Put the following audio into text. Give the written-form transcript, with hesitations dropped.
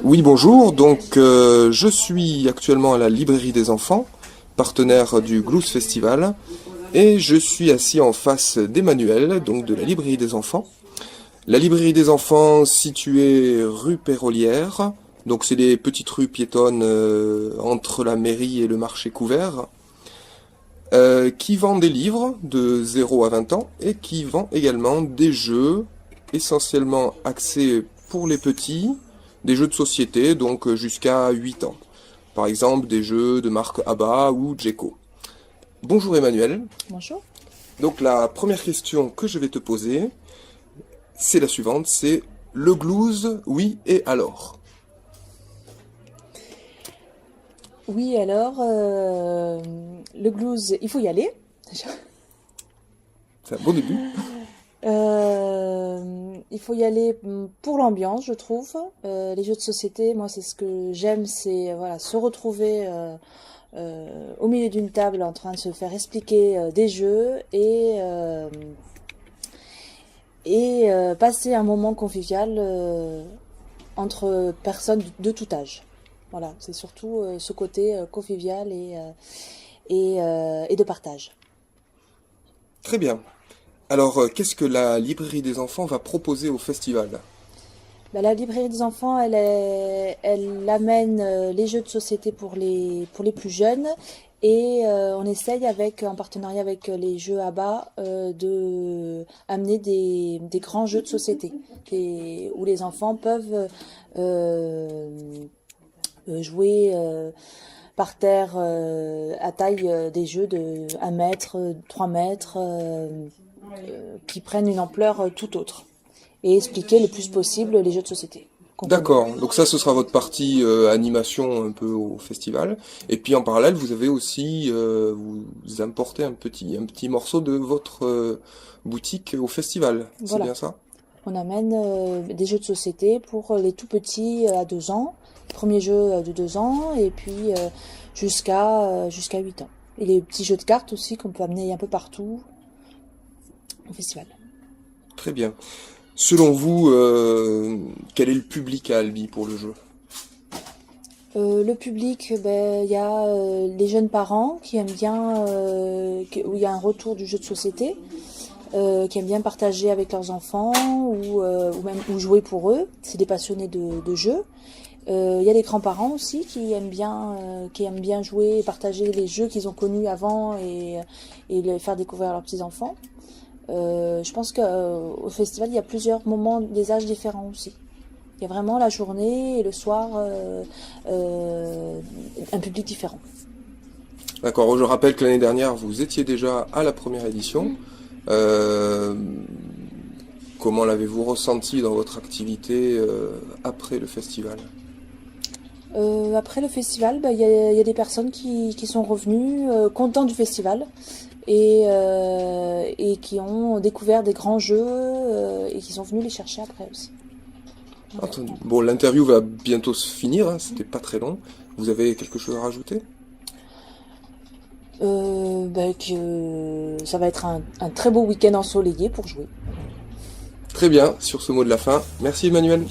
Oui, bonjour. Donc, je suis actuellement à la Librairie des Enfants, partenaire du Glous Festival, et je suis assis en face d'Emmanuel, donc de la Librairie des Enfants. La Librairie des Enfants située rue Pérolière, donc c'est des petites rues piétonnes entre la mairie et le marché couvert, qui vend des livres de 0 à 20 ans et qui vend également des jeux essentiellement axés pour les petits, des jeux de société, donc jusqu'à 8 ans. Par exemple, des jeux de marque ABBA ou Djeco. Bonjour Emmanuel. Bonjour. Donc la première question que je vais te poser, c'est la suivante, c'est le Glous, oui et alors? Oui, alors, le blues, il faut y aller, déjà. C'est un bon début. Il faut y aller pour l'ambiance, je trouve. Les jeux de société, moi, c'est ce que j'aime, c'est voilà, se retrouver au milieu d'une table en train de se faire expliquer des jeux et passer un moment convivial entre personnes de tout âge. Voilà, c'est surtout ce côté convivial et de partage. Très bien. Alors, qu'est-ce que la Librairie des Enfants va proposer au festival? Bah, la librairie des enfants, elle amène les jeux de société pour les plus jeunes et on essaye en partenariat avec les jeux ABBA, de amener des grands jeux de société où les enfants peuvent jouer par terre à taille des jeux de 1 mètre, 3 mètres, qui prennent une ampleur tout autre. Et expliquer le plus possible les jeux de société. D'accord, donc ça ce sera votre partie animation un peu au festival. Et puis en parallèle, vous avez aussi, vous importez un petit morceau de votre boutique au festival, c'est Voilà. bien ça? On amène des jeux de société pour les tout petits à 2 ans, premier jeu de 2 ans, et puis jusqu'à 8 ans. Et les petits jeux de cartes aussi qu'on peut amener un peu partout au festival. Très bien. Selon vous, quel est le public à Albi pour le jeu? Le public, ben, il y a les jeunes parents qui aiment bien, où il y a un retour du jeu de société, qui aiment bien partager avec leurs enfants ou jouer pour eux. C'est des passionnés de jeux. Il y a les grands-parents aussi qui aiment bien jouer et partager les jeux qu'ils ont connus avant et les faire découvrir à leurs petits-enfants. Je pense qu'au festival, il y a plusieurs moments des âges différents aussi. Il y a vraiment la journée et le soir un public différent. D'accord, je rappelle que l'année dernière, vous étiez déjà à la première édition. Euh, Comment l'avez-vous ressenti dans votre activité après le festival? Après le festival, bah, y a des personnes qui sont revenues contents du festival et qui ont découvert des grands jeux et qui sont venus les chercher après aussi. Entendu. Bon, l'interview va bientôt se finir, hein, c'était pas très long. Vous avez quelque chose à rajouter? Bah, que ça va être un très beau week-end ensoleillé pour jouer. Très bien, sur ce mot de la fin. Merci Emmanuel.